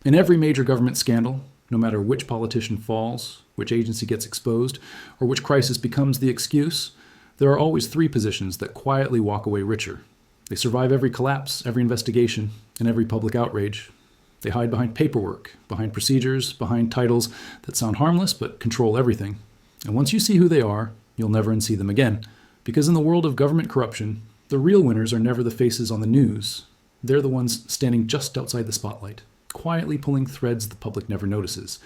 In every major government scandal, no matter which politician falls, which agency gets exposed, or which crisis becomes the excuse, there are always three positions that quietly walk away richer. They survive every collapse, every investigation, and every public outrage. They hide behind paperwork, behind procedures, behind titles that sound harmless but control everything. And once you see who they are, you'll never unsee them again. Because in the world of government corruption, the real winners are never the faces on the news. They're the ones standing just outside the spotlight, quietly pulling threads the public never notices.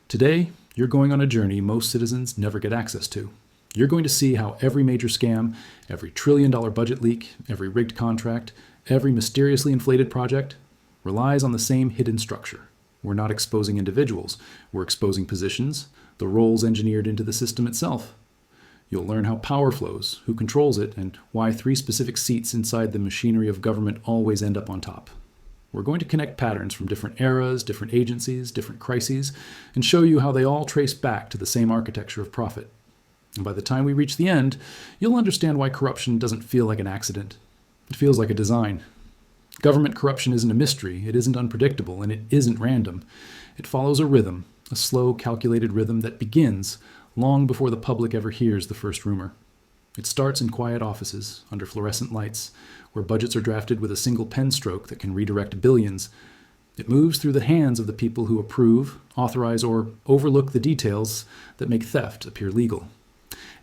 Today, you're going on a journey most citizens never get access to. You're going to see how every major scam, every trillion-dollar budget leak, every rigged contract, every mysteriously inflated project relies on the same hidden structure. We're not exposing individuals. We're exposing positions, the roles engineered into the system itself. You'll learn how power flows, who controls it, and why three specific seats inside the machinery of government always end up on top. We're going to connect patterns from different eras, different agencies, different crises, and show you how they all trace back to the same architecture of profit. And by the time we reach the end, you'll understand why corruption doesn't feel like an accident. It feels like a design. Government corruption isn't a mystery, it isn't unpredictable, and it isn't random. It follows a rhythm, a slow, calculated rhythm that begins long before the public ever hears the first rumor. It starts in quiet offices, under fluorescent lights, where budgets are drafted with a single pen stroke that can redirect billions. It moves through the hands of the people who approve, authorize, or overlook the details that make theft appear legal.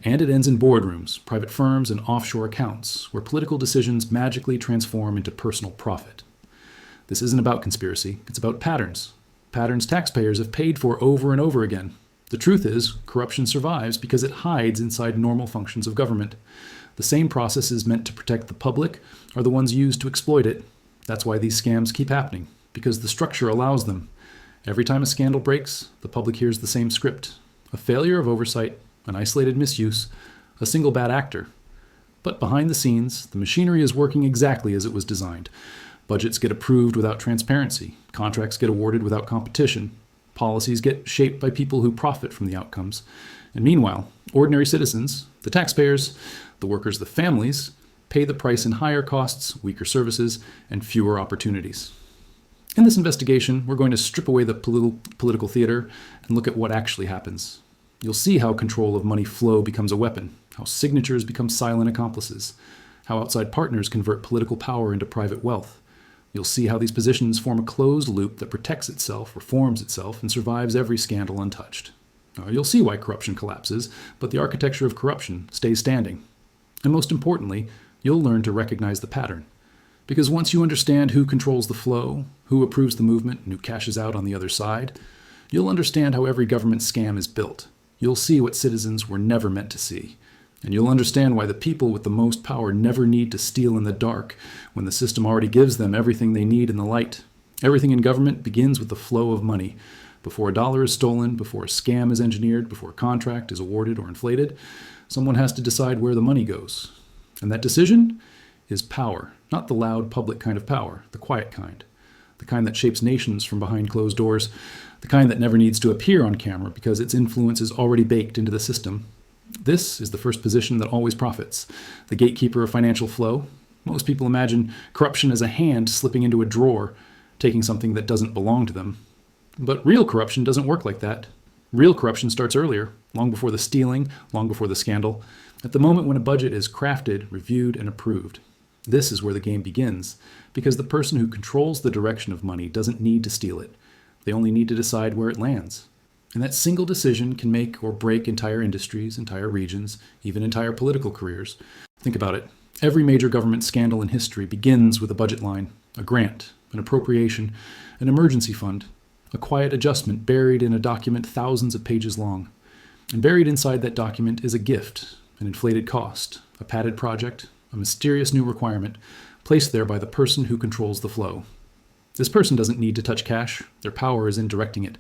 And it ends in boardrooms, private firms, and offshore accounts, where political decisions magically transform into personal profit. This isn't about conspiracy, it's about patterns. Patterns taxpayers have paid for over and over again. The truth is, corruption survives because it hides inside normal functions of government. The same processes meant to protect the public are the ones used to exploit it. That's why these scams keep happening, because the structure allows them. Every time a scandal breaks, the public hears the same script. A failure of oversight, an isolated misuse, a single bad actor. But behind the scenes, the machinery is working exactly as it was designed. Budgets get approved without transparency. Contracts get awarded without competition. Policies get shaped by people who profit from the outcomes. And meanwhile, ordinary citizens, the taxpayers, the workers, the families, pay the price in higher costs, weaker services, and fewer opportunities. In this investigation, we're going to strip away the political theater and look at what actually happens. You'll see how control of money flow becomes a weapon, how signatures become silent accomplices, how outside partners convert political power into private wealth. You'll see how these positions form a closed loop that protects itself, reforms itself, and survives every scandal untouched. You'll see why corruption collapses, but the architecture of corruption stays standing. And most importantly, you'll learn to recognize the pattern. Because once you understand who controls the flow, who approves the movement, and who cashes out on the other side, you'll understand how every government scam is built. You'll see what citizens were never meant to see. And you'll understand why the people with the most power never need to steal in the dark when the system already gives them everything they need in the light. Everything in government begins with the flow of money. Before a dollar is stolen, before a scam is engineered, before a contract is awarded or inflated, someone has to decide where the money goes. And that decision is power, not the loud public kind of power, the quiet kind. The kind that shapes nations from behind closed doors, the kind that never needs to appear on camera because its influence is already baked into the system. This is the first position that always profits, the gatekeeper of financial flow. Most people imagine corruption as a hand slipping into a drawer, taking something that doesn't belong to them. But real corruption doesn't work like that. Real corruption starts earlier, long before the stealing, long before the scandal, at the moment when a budget is crafted, reviewed, and approved. This is where the game begins, because the person who controls the direction of money doesn't need to steal it. They only need to decide where it lands. And that single decision can make or break entire industries, entire regions, even entire political careers. Think about it. Every major government scandal in history begins with a budget line, a grant, an appropriation, an emergency fund, a quiet adjustment buried in a document thousands of pages long. And buried inside that document is a gift, an inflated cost, a padded project, a mysterious new requirement, placed there by the person who controls the flow. This person doesn't need to touch cash. Their power is in directing it.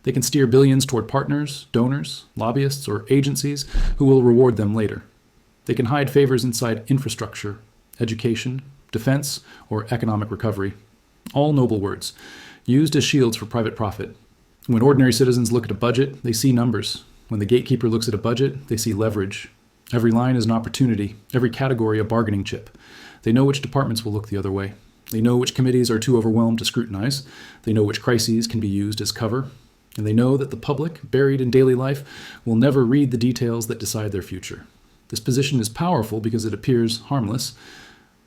They can steer billions toward partners, donors, lobbyists, or agencies who will reward them later. They can hide favors inside infrastructure, education, defense, or economic recovery. All noble words, used as shields for private profit. When ordinary citizens look at a budget, they see numbers. When the gatekeeper looks at a budget, they see leverage. Every line is an opportunity, every category a bargaining chip. They know which departments will look the other way. They know which committees are too overwhelmed to scrutinize. They know which crises can be used as cover. And they know that the public, buried in daily life, will never read the details that decide their future. This position is powerful because it appears harmless.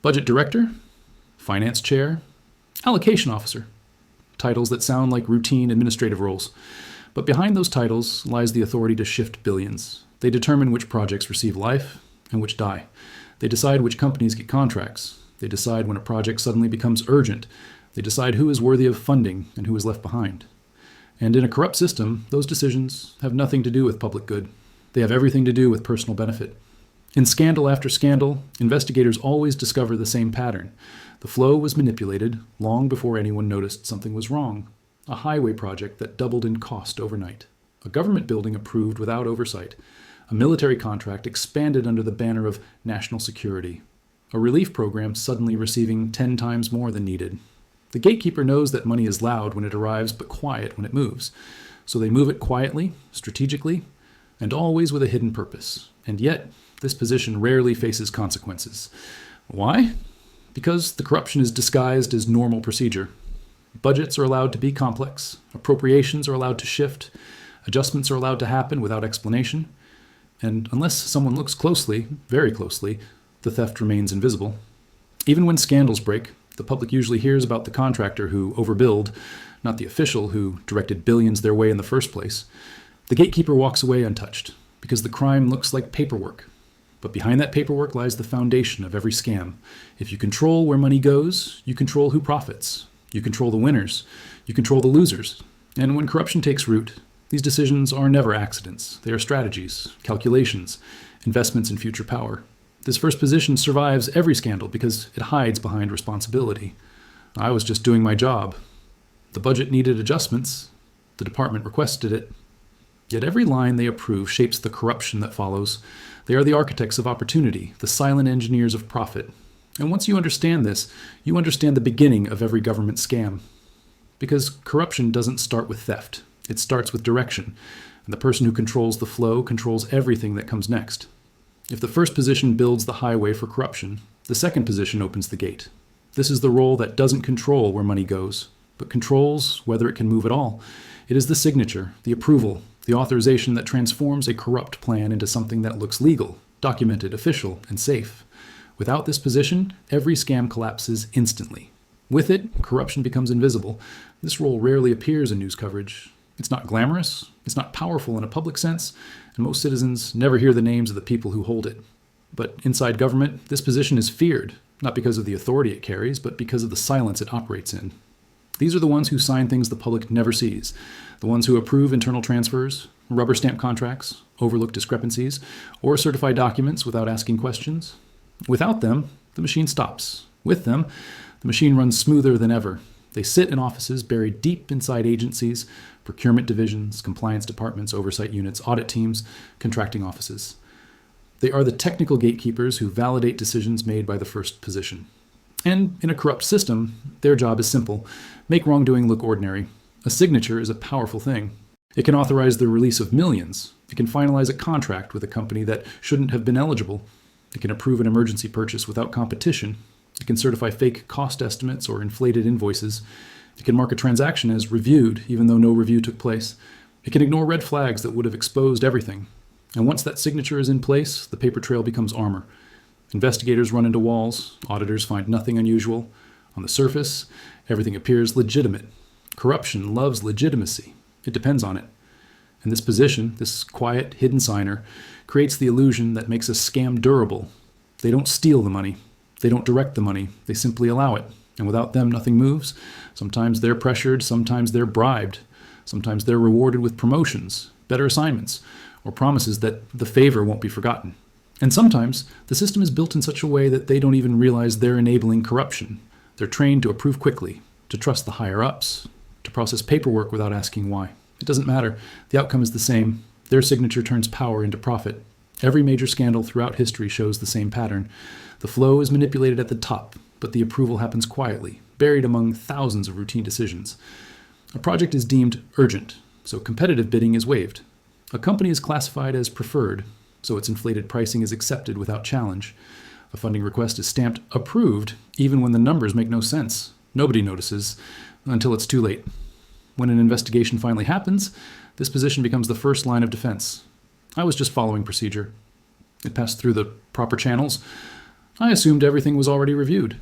Budget director, finance chair, allocation officer. Titles that sound like routine administrative roles. But behind those titles lies the authority to shift billions. They determine which projects receive life and which die. They decide which companies get contracts. They decide when a project suddenly becomes urgent. They decide who is worthy of funding and who is left behind. And in a corrupt system, those decisions have nothing to do with public good. They have everything to do with personal benefit. In scandal after scandal, investigators always discover the same pattern. The flow was manipulated long before anyone noticed something was wrong. A highway project that doubled in cost overnight. A government building approved without oversight. A military contract expanded under the banner of national security. A relief program suddenly receiving 10 times more than needed. The gatekeeper knows that money is loud when it arrives, but quiet when it moves. So they move it quietly, strategically, and always with a hidden purpose. And yet, this position rarely faces consequences. Why? Because the corruption is disguised as normal procedure. Budgets are allowed to be complex. Appropriations are allowed to shift. Adjustments are allowed to happen without explanation. And unless someone looks closely, very closely, the theft remains invisible. Even when scandals break, the public usually hears about the contractor who overbilled, not the official who directed billions their way in the first place. The gatekeeper walks away untouched, because the crime looks like paperwork. But behind that paperwork lies the foundation of every scam. If you control where money goes, you control who profits. You control the winners. You control the losers. And when corruption takes root, these decisions are never accidents. They are strategies, calculations, investments in future power. This first position survives every scandal because it hides behind responsibility. I was just doing my job. The budget needed adjustments. The department requested it. Yet every line they approve shapes the corruption that follows. They are the architects of opportunity, the silent engineers of profit. And once you understand this, you understand the beginning of every government scam. Because corruption doesn't start with theft. It starts with direction. And the person who controls the flow controls everything that comes next. If the first position builds the highway for corruption, the second position opens the gate. This is the role that doesn't control where money goes, but controls whether it can move at all. It is the signature, the approval, the authorization that transforms a corrupt plan into something that looks legal, documented, official, and safe. Without this position, every scam collapses instantly. With it, corruption becomes invisible. This role rarely appears in news coverage. It's not glamorous, it's not powerful in a public sense, and most citizens never hear the names of the people who hold it. But inside government, this position is feared, not because of the authority it carries, but because of the silence it operates in. These are the ones who sign things the public never sees, the ones who approve internal transfers, rubber stamp contracts, overlook discrepancies, or certify documents without asking questions. Without them, the machine stops. With them, the machine runs smoother than ever. They sit in offices buried deep inside agencies, procurement divisions, compliance departments, oversight units, audit teams, contracting offices. They are the technical gatekeepers who validate decisions made by the first position. And in a corrupt system, their job is simple: make wrongdoing look ordinary. A signature is a powerful thing. It can authorize the release of millions. It can finalize a contract with a company that shouldn't have been eligible. It can approve an emergency purchase without competition. It can certify fake cost estimates or inflated invoices. It can mark a transaction as reviewed, even though no review took place. It can ignore red flags that would have exposed everything. And once that signature is in place, the paper trail becomes armor. Investigators run into walls. Auditors find nothing unusual. On the surface, everything appears legitimate. Corruption loves legitimacy. It depends on it. And this position, this quiet, hidden signer, creates the illusion that makes a scam durable. They don't steal the money. They don't direct the money. They simply allow it. And without them, nothing moves. Sometimes they're pressured. Sometimes they're bribed. Sometimes they're rewarded with promotions, better assignments, or promises that the favor won't be forgotten. And sometimes the system is built in such a way that they don't even realize they're enabling corruption. They're trained to approve quickly, to trust the higher-ups, to process paperwork without asking why. It doesn't matter. The outcome is the same. Their signature turns power into profit. Every major scandal throughout history shows the same pattern. The flow is manipulated at the top, but the approval happens quietly, buried among thousands of routine decisions. A project is deemed urgent, so competitive bidding is waived. A company is classified as preferred, so its inflated pricing is accepted without challenge. A funding request is stamped approved even when the numbers make no sense. Nobody notices until it's too late. When an investigation finally happens, this position becomes the first line of defense. I was just following procedure. It passed through the proper channels. I assumed everything was already reviewed.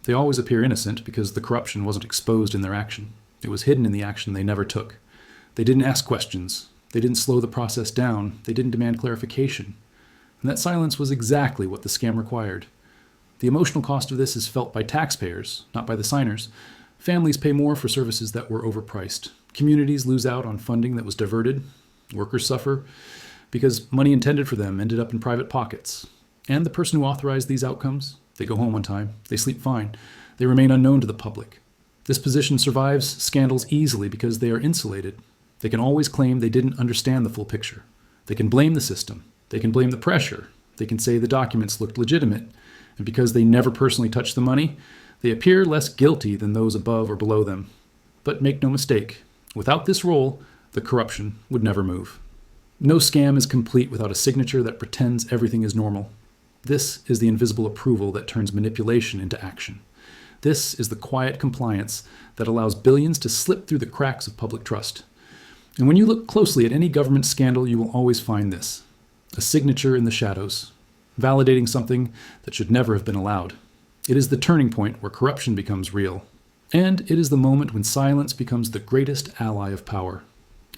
They always appear innocent because the corruption wasn't exposed in their action. It was hidden in the action they never took. They didn't ask questions. They didn't slow the process down. They didn't demand clarification. And that silence was exactly what the scam required. The emotional cost of this is felt by taxpayers, not by the signers. Families pay more for services that were overpriced. Communities lose out on funding that was diverted. Workers suffer because money intended for them ended up in private pockets. And the person who authorized these outcomes, they go home on time, they sleep fine, they remain unknown to the public. This position survives scandals easily because they are insulated. They can always claim they didn't understand the full picture. They can blame the system. They can blame the pressure. They can say the documents looked legitimate. And because they never personally touched the money, they appear less guilty than those above or below them. But make no mistake, without this role, the corruption would never move. No scam is complete without a signature that pretends everything is normal. This is the invisible approval that turns manipulation into action. This is the quiet compliance that allows billions to slip through the cracks of public trust. And when you look closely at any government scandal, you will always find this: a signature in the shadows, validating something that should never have been allowed. It is the turning point where corruption becomes real. And it is the moment when silence becomes the greatest ally of power.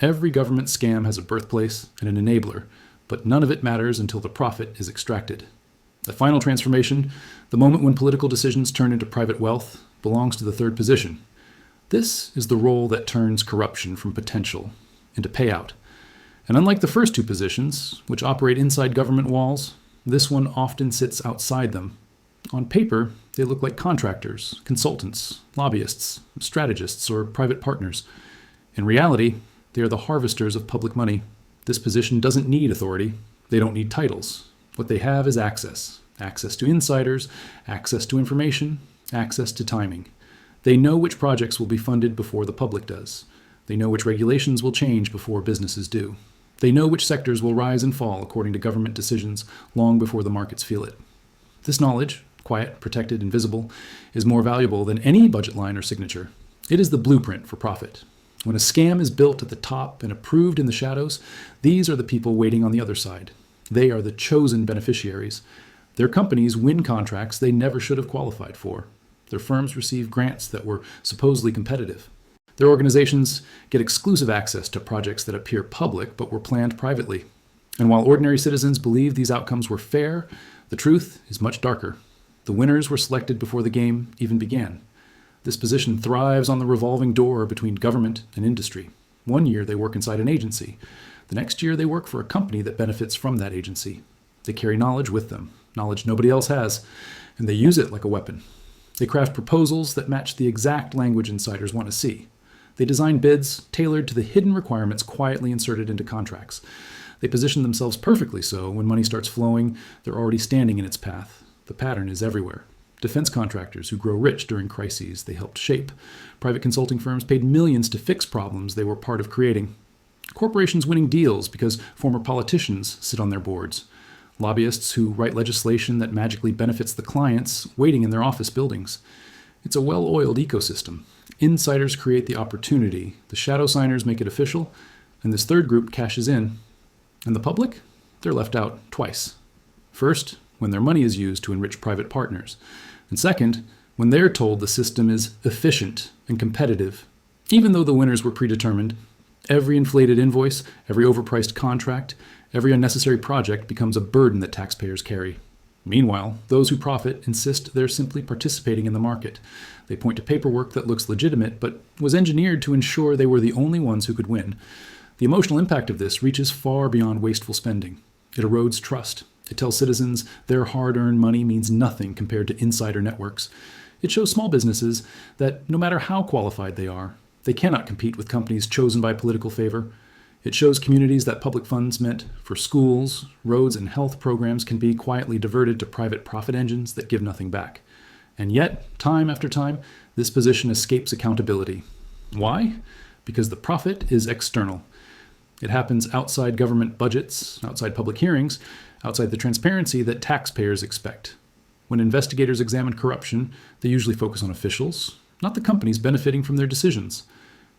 Every government scam has a birthplace and an enabler, but none of it matters until the profit is extracted. The final transformation, the moment when political decisions turn into private wealth, belongs to the third position. This is the role that turns corruption from potential into payout. And unlike the first two positions, which operate inside government walls, this one often sits outside them. On paper, they look like contractors, consultants, lobbyists, strategists, or private partners. In reality, they are the harvesters of public money. This position doesn't need authority. They don't need titles. What they have is access. Access to insiders, access to information, access to timing. They know which projects will be funded before the public does. They know which regulations will change before businesses do. They know which sectors will rise and fall according to government decisions long before the markets feel it. This knowledge, quiet, protected, invisible, is more valuable than any budget line or signature. It is the blueprint for profit. When a scam is built at the top and approved in the shadows, these are the people waiting on the other side. They are the chosen beneficiaries. Their companies win contracts they never should have qualified for. Their firms receive grants that were supposedly competitive. Their organizations get exclusive access to projects that appear public but were planned privately. And while ordinary citizens believe these outcomes were fair, the truth is much darker. The winners were selected before the game even began. This position thrives on the revolving door between government and industry. One year they work inside an agency. The next year they work for a company that benefits from that agency. They carry knowledge with them, knowledge nobody else has, and they use it like a weapon. They craft proposals that match the exact language insiders want to see. They design bids tailored to the hidden requirements quietly inserted into contracts. They position themselves perfectly so when money starts flowing, they're already standing in its path. The pattern is everywhere. Defense contractors who grow rich during crises they helped shape. Private consulting firms paid millions to fix problems they were part of creating. Corporations winning deals because former politicians sit on their boards. Lobbyists who write legislation that magically benefits the clients waiting in their office buildings. It's a well-oiled ecosystem. Insiders create the opportunity, the shadow signers make it official, and this third group cashes in. And the public? They're left out twice. First, when their money is used to enrich private partners. And second, when they're told the system is efficient and competitive. Even though the winners were predetermined, every inflated invoice, every overpriced contract, every unnecessary project becomes a burden that taxpayers carry. Meanwhile, those who profit insist they're simply participating in the market. They point to paperwork that looks legitimate, but was engineered to ensure they were the only ones who could win. The emotional impact of this reaches far beyond wasteful spending. It erodes trust. It tells citizens their hard-earned money means nothing compared to insider networks. It shows small businesses that no matter how qualified they are, they cannot compete with companies chosen by political favor. It shows communities that public funds meant for schools, roads, and health programs can be quietly diverted to private profit engines that give nothing back. And yet, time after time, this position escapes accountability. Why? Because the profit is external. It happens outside government budgets, outside public hearings, outside the transparency that taxpayers expect. When investigators examine corruption, they usually focus on officials, not the companies benefiting from their decisions.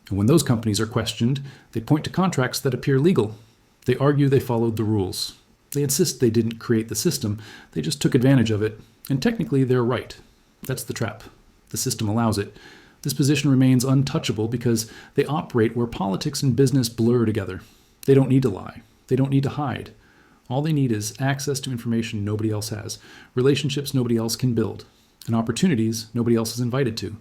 And when those companies are questioned, they point to contracts that appear legal. They argue they followed the rules. They insist they didn't create the system, they just took advantage of it. And technically, they're right. That's the trap. The system allows it. This position remains untouchable because they operate where politics and business blur together. They don't need to lie. They don't need to hide. All they need is access to information nobody else has, relationships nobody else can build, and opportunities nobody else is invited to.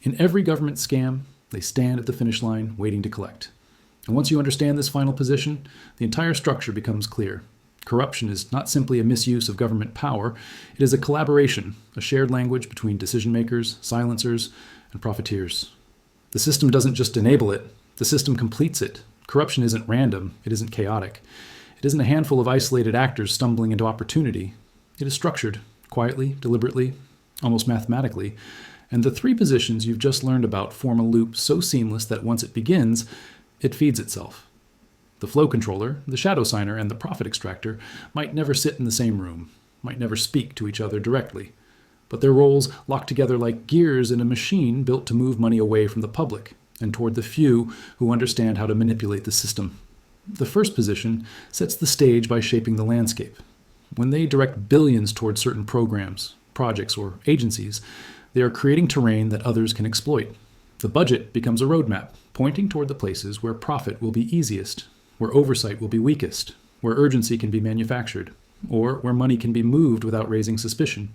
In every government scam, they stand at the finish line waiting to collect. And once you understand this final position, the entire structure becomes clear. Corruption is not simply a misuse of government power, it is a collaboration, a shared language between decision makers, silencers, and profiteers. The system doesn't just enable it, the system completes it. Corruption isn't random, it isn't chaotic. It isn't a handful of isolated actors stumbling into opportunity. It is structured, quietly, deliberately, almost mathematically. And the three positions you've just learned about form a loop so seamless that once it begins, it feeds itself. The flow controller, the shadow signer, and the profit extractor might never sit in the same room, might never speak to each other directly, but their roles lock together like gears in a machine built to move money away from the public and toward the few who understand how to manipulate the system. The first position sets the stage by shaping the landscape. When they direct billions toward certain programs, projects, or agencies, they are creating terrain that others can exploit. The budget becomes a roadmap, pointing toward the places where profit will be easiest, where oversight will be weakest, where urgency can be manufactured, or where money can be moved without raising suspicion.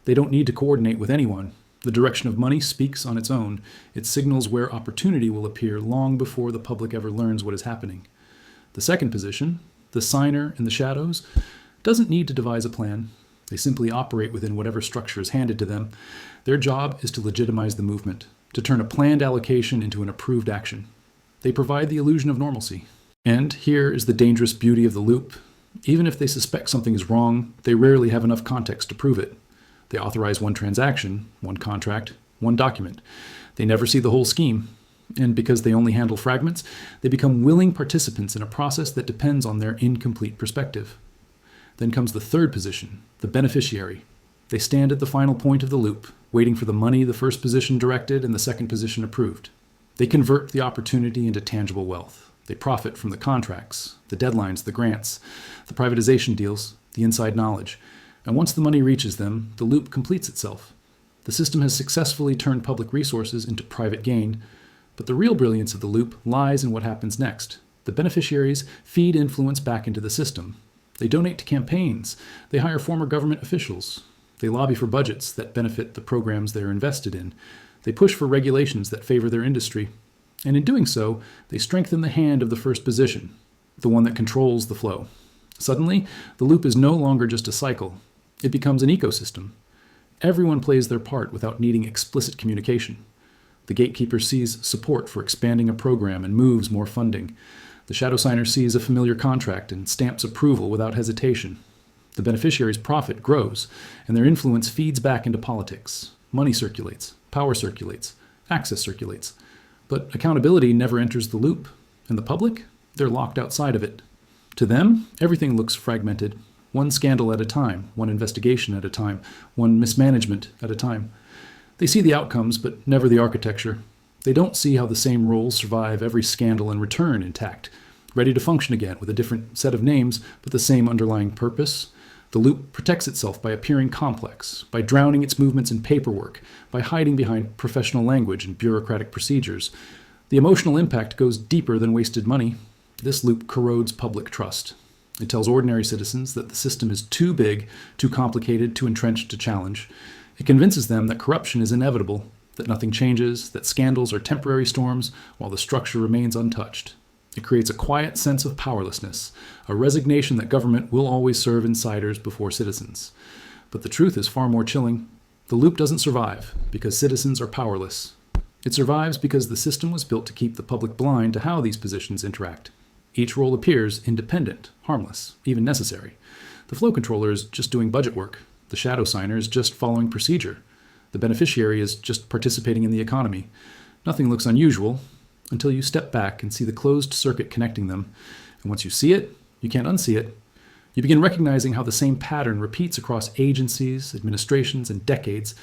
They don't need to coordinate with anyone. The direction of money speaks on its own. It signals where opportunity will appear long before the public ever learns what is happening. The second position, the signer in the shadows, doesn't need to devise a plan. They simply operate within whatever structure is handed to them. Their job is to legitimize the movement, to turn a planned allocation into an approved action. They provide the illusion of normalcy. And here is the dangerous beauty of the loop. Even if they suspect something is wrong, they rarely have enough context to prove it. They authorize one transaction, one contract, one document. They never see the whole scheme. And because they only handle fragments, they become willing participants in a process that depends on their incomplete perspective. Then comes the third position, the beneficiary. They stand at the final point of the loop, waiting for the money the first position directed and the second position approved. They convert the opportunity into tangible wealth. They profit from the contracts, the deadlines, the grants, the privatization deals, the inside knowledge. And once the money reaches them, the loop completes itself. The system has successfully turned public resources into private gain, but the real brilliance of the loop lies in what happens next. The beneficiaries feed influence back into the system. They donate to campaigns. They hire former government officials. They lobby for budgets that benefit the programs they're invested in. They push for regulations that favor their industry. And in doing so, they strengthen the hand of the first position, the one that controls the flow. Suddenly, the loop is no longer just a cycle. It becomes an ecosystem. Everyone plays their part without needing explicit communication. The gatekeeper sees support for expanding a program and moves more funding. The shadow signer sees a familiar contract and stamps approval without hesitation. The beneficiary's profit grows, and their influence feeds back into politics. Money circulates, power circulates, access circulates. But accountability never enters the loop, and the public, they're locked outside of it. To them, everything looks fragmented, one scandal at a time, one investigation at a time, one mismanagement at a time. They see the outcomes, but never the architecture. They don't see how the same roles survive every scandal and return intact, ready to function again with a different set of names, but the same underlying purpose. The loop protects itself by appearing complex, by drowning its movements in paperwork, by hiding behind professional language and bureaucratic procedures. The emotional impact goes deeper than wasted money. This loop corrodes public trust. It tells ordinary citizens that the system is too big, too complicated, too entrenched to challenge. It convinces them that corruption is inevitable, that nothing changes, that scandals are temporary storms, while the structure remains untouched. It creates a quiet sense of powerlessness, a resignation that government will always serve insiders before citizens. But the truth is far more chilling. The loop doesn't survive because citizens are powerless. It survives because the system was built to keep the public blind to how these positions interact. Each role appears independent, harmless, even necessary. The flow controller is just doing budget work. The shadow signer is just following procedure. The beneficiary is just participating in the economy. Nothing looks unusual until you step back and see the closed circuit connecting them. And once you see it, you can't unsee it. You begin recognizing how the same pattern repeats across agencies, administrations, and decades.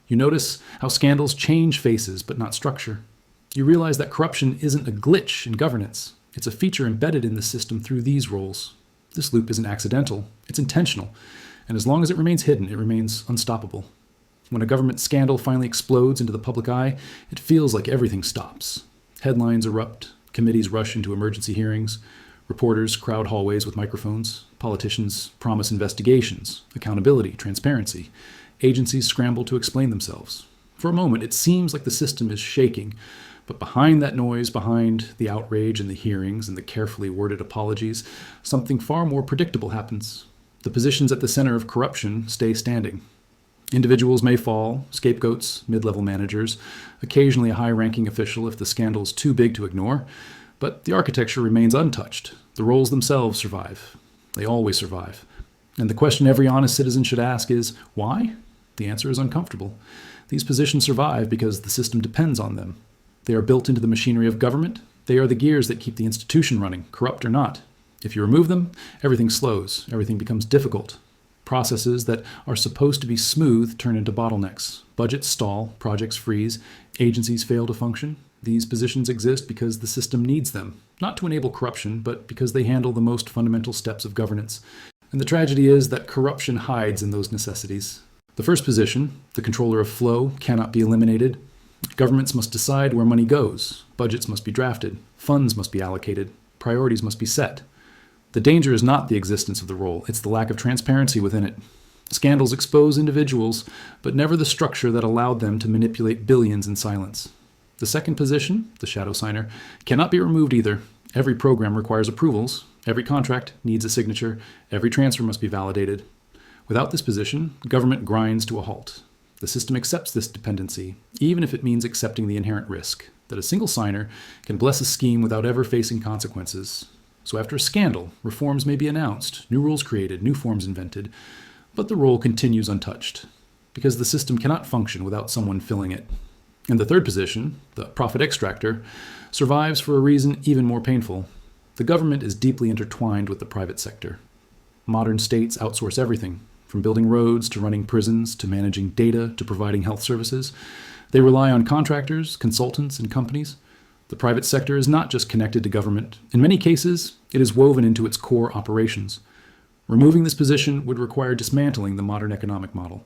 You notice how scandals change faces but not structure. You realize that corruption isn't a glitch in governance. It's a feature embedded in the system through these roles. This loop isn't accidental, it's intentional. And as long as it remains hidden, it remains unstoppable. When a government scandal finally explodes into the public eye, it feels like everything stops. Headlines erupt, committees rush into emergency hearings, reporters crowd hallways with microphones, politicians promise investigations, accountability, transparency. Agencies scramble to explain themselves. For a moment, it seems like the system is shaking, but behind that noise, behind the outrage and the hearings and the carefully worded apologies, something far more predictable happens. The positions at the center of corruption stay standing. Individuals may fall, scapegoats, mid-level managers, occasionally a high-ranking official if the scandal is too big to ignore, but the architecture remains untouched. The roles themselves survive. They always survive. And the question every honest citizen should ask is, why? The answer is uncomfortable. These positions survive because the system depends on them. They are built into the machinery of government. They are the gears that keep the institution running, corrupt or not. If you remove them, everything slows, everything becomes difficult. Processes that are supposed to be smooth turn into bottlenecks. Budgets stall, projects freeze, agencies fail to function. These positions exist because the system needs them, not to enable corruption, but because they handle the most fundamental steps of governance. And the tragedy is that corruption hides in those necessities. The first position, the controller of flow, cannot be eliminated. Governments must decide where money goes. Budgets must be drafted. Funds must be allocated. Priorities must be set. The danger is not the existence of the role, it's the lack of transparency within it. Scandals expose individuals, but never the structure that allowed them to manipulate billions in silence. The second position, the shadow signer, cannot be removed either. Every program requires approvals. Every contract needs a signature. Every transfer must be validated. Without this position, government grinds to a halt. The system accepts this dependency, even if it means accepting the inherent risk, that a single signer can bless a scheme without ever facing consequences. So after a scandal, reforms may be announced, new rules created, new forms invented, but the role continues untouched, because the system cannot function without someone filling it. And the third position, the profit extractor, survives for a reason even more painful. The government is deeply intertwined with the private sector. Modern states outsource everything, from building roads to running prisons to managing data to providing health services. They rely on contractors, consultants, and companies. The private sector is not just connected to government. In many cases, it is woven into its core operations. Removing this position would require dismantling the modern economic model.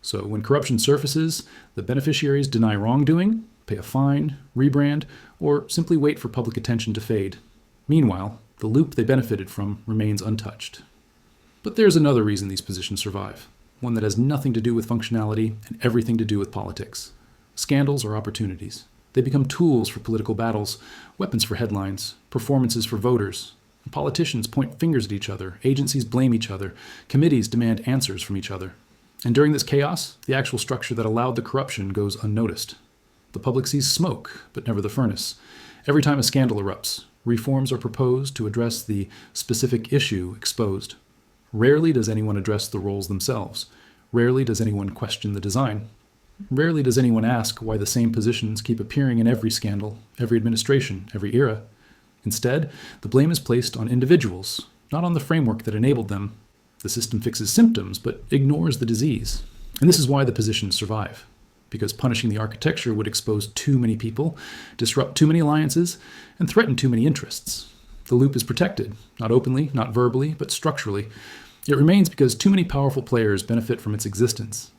So when corruption surfaces, the beneficiaries deny wrongdoing, pay a fine, rebrand, or simply wait for public attention to fade. Meanwhile, the loop they benefited from remains untouched. But there's another reason these positions survive, one that has nothing to do with functionality and everything to do with politics. Scandals are opportunities. They become tools for political battles, weapons for headlines, performances for voters. Politicians point fingers at each other, agencies blame each other, committees demand answers from each other. And during this chaos, the actual structure that allowed the corruption goes unnoticed. The public sees smoke, but never the furnace. Every time a scandal erupts, reforms are proposed to address the specific issue exposed. Rarely does anyone address the roles themselves. Rarely does anyone question the design. Rarely does anyone ask why the same positions keep appearing in every scandal, every administration, every era. Instead, the blame is placed on individuals, not on the framework that enabled them. The system fixes symptoms, but ignores the disease. And this is why the positions survive. Because punishing the architecture would expose too many people, disrupt too many alliances, and threaten too many interests. The loop is protected, not openly, not verbally, but structurally. It remains because too many powerful players benefit from its existence.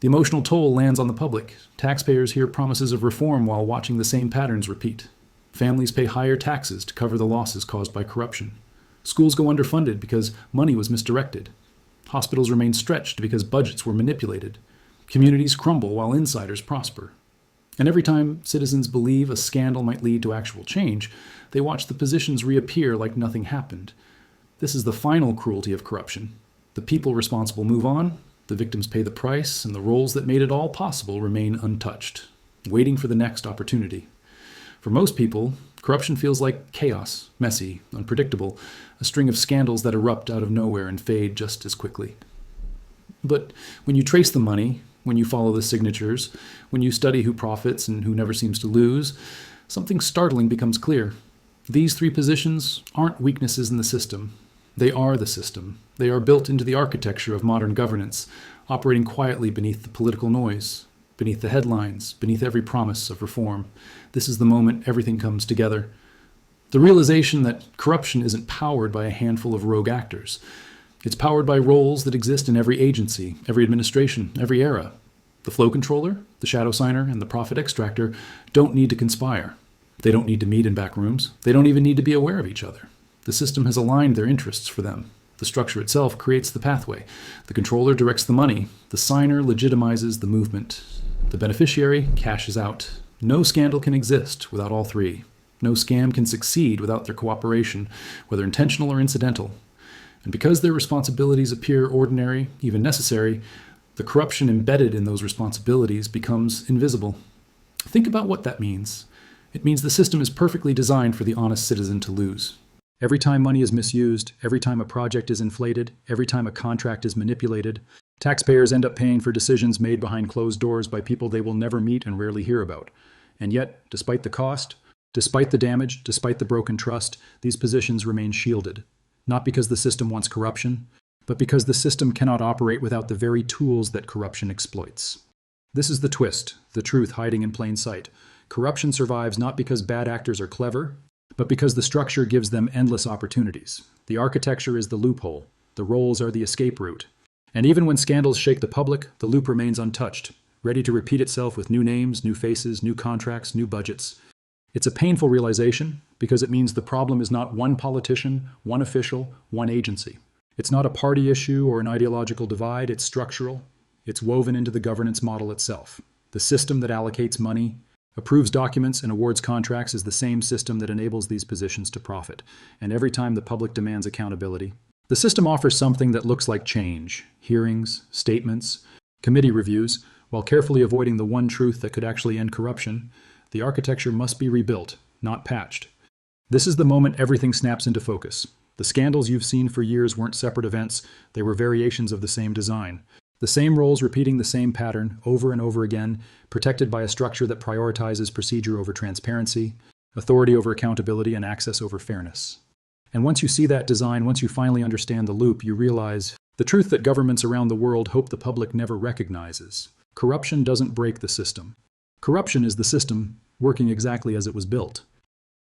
The emotional toll lands on the public. Taxpayers hear promises of reform while watching the same patterns repeat. Families pay higher taxes to cover the losses caused by corruption. Schools go underfunded because money was misdirected. Hospitals remain stretched because budgets were manipulated. Communities crumble while insiders prosper. And every time citizens believe a scandal might lead to actual change, they watch the positions reappear like nothing happened. This is the final cruelty of corruption. The people responsible move on, the victims pay the price, and the roles that made it all possible remain untouched, waiting for the next opportunity. For most people, corruption feels like chaos, messy, unpredictable, a string of scandals that erupt out of nowhere and fade just as quickly. But when you trace the money, when you follow the signatures, when you study who profits and who never seems to lose, something startling becomes clear. These three positions aren't weaknesses in the system. They are the system. They are built into the architecture of modern governance, operating quietly beneath the political noise, beneath the headlines, beneath every promise of reform. This is the moment everything comes together. The realization that corruption isn't powered by a handful of rogue actors. It's powered by roles that exist in every agency, every administration, every era. The flow controller, the shadow signer, and the profit extractor don't need to conspire. They don't need to meet in back rooms. They don't even need to be aware of each other. The system has aligned their interests for them. The structure itself creates the pathway. The controller directs the money. The signer legitimizes the movement. The beneficiary cashes out. No scandal can exist without all three. No scam can succeed without their cooperation, whether intentional or incidental. And because their responsibilities appear ordinary, even necessary, the corruption embedded in those responsibilities becomes invisible. Think about what that means. It means the system is perfectly designed for the honest citizen to lose. Every time money is misused, every time a project is inflated, every time a contract is manipulated, taxpayers end up paying for decisions made behind closed doors by people they will never meet and rarely hear about. And yet, despite the cost, despite the damage, despite the broken trust, these positions remain shielded. Not because the system wants corruption, but because the system cannot operate without the very tools that corruption exploits. This is the twist, the truth hiding in plain sight. Corruption survives not because bad actors are clever, but because the structure gives them endless opportunities. The architecture is the loophole. The roles are the escape route. And even when scandals shake the public, the loop remains untouched, ready to repeat itself with new names, new faces, new contracts, new budgets. It's a painful realization because it means the problem is not one politician, one official, one agency. It's not a party issue or an ideological divide, it's structural. It's woven into the governance model itself. The system that allocates money, approves documents, and awards contracts is the same system that enables these positions to profit. And every time the public demands accountability, the system offers something that looks like change: hearings, statements, committee reviews. While carefully avoiding the one truth that could actually end corruption, the architecture must be rebuilt, not patched. This is the moment everything snaps into focus. The scandals you've seen for years weren't separate events, they were variations of the same design. The same roles repeating the same pattern over and over again, protected by a structure that prioritizes procedure over transparency, authority over accountability, and access over fairness. And once you see that design, once you finally understand the loop, you realize the truth that governments around the world hope the public never recognizes. Corruption doesn't break the system. Corruption is the system working exactly as it was built.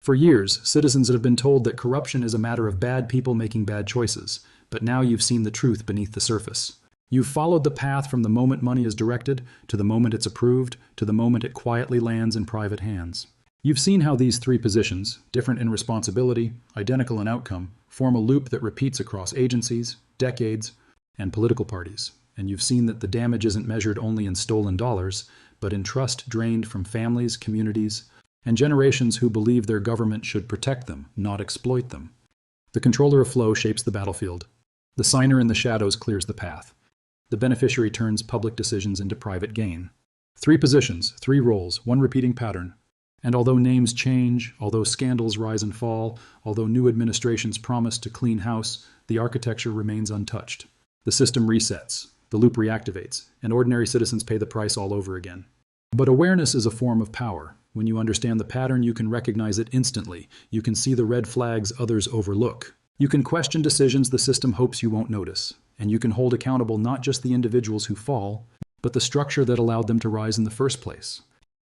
For years, citizens have been told that corruption is a matter of bad people making bad choices, but now you've seen the truth beneath the surface. You've followed the path from the moment money is directed, to the moment it's approved, to the moment it quietly lands in private hands. You've seen how these three positions, different in responsibility, identical in outcome, form a loop that repeats across agencies, decades, and political parties. And you've seen that the damage isn't measured only in stolen dollars, but in trust drained from families, communities, and generations who believe their government should protect them, not exploit them. The controller of flow shapes the battlefield. The signer in the shadows clears the path. The beneficiary turns public decisions into private gain. Three positions, three roles, one repeating pattern. And although names change, although scandals rise and fall, although new administrations promise to clean house, the architecture remains untouched. The system resets, the loop reactivates, and ordinary citizens pay the price all over again. But awareness is a form of power. When you understand the pattern, you can recognize it instantly. You can see the red flags others overlook. You can question decisions the system hopes you won't notice. And you can hold accountable not just the individuals who fall, but the structure that allowed them to rise in the first place.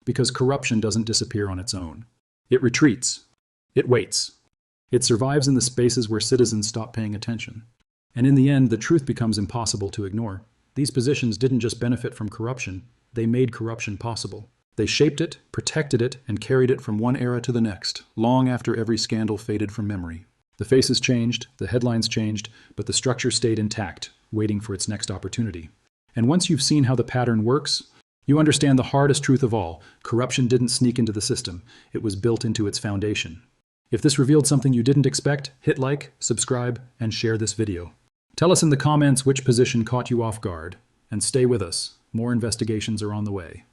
Because corruption doesn't disappear on its own. It retreats. It waits. It survives in the spaces where citizens stop paying attention. And in the end, the truth becomes impossible to ignore. These positions didn't just benefit from corruption, they made corruption possible. They shaped it, protected it, and carried it from one era to the next, long after every scandal faded from memory. The faces changed, the headlines changed, but the structure stayed intact, waiting for its next opportunity. And once you've seen how the pattern works, you understand the hardest truth of all. Corruption didn't sneak into the system. It was built into its foundation. If this revealed something you didn't expect, hit like, subscribe, and share this video. Tell us in the comments which position caught you off guard. And stay with us. More investigations are on the way.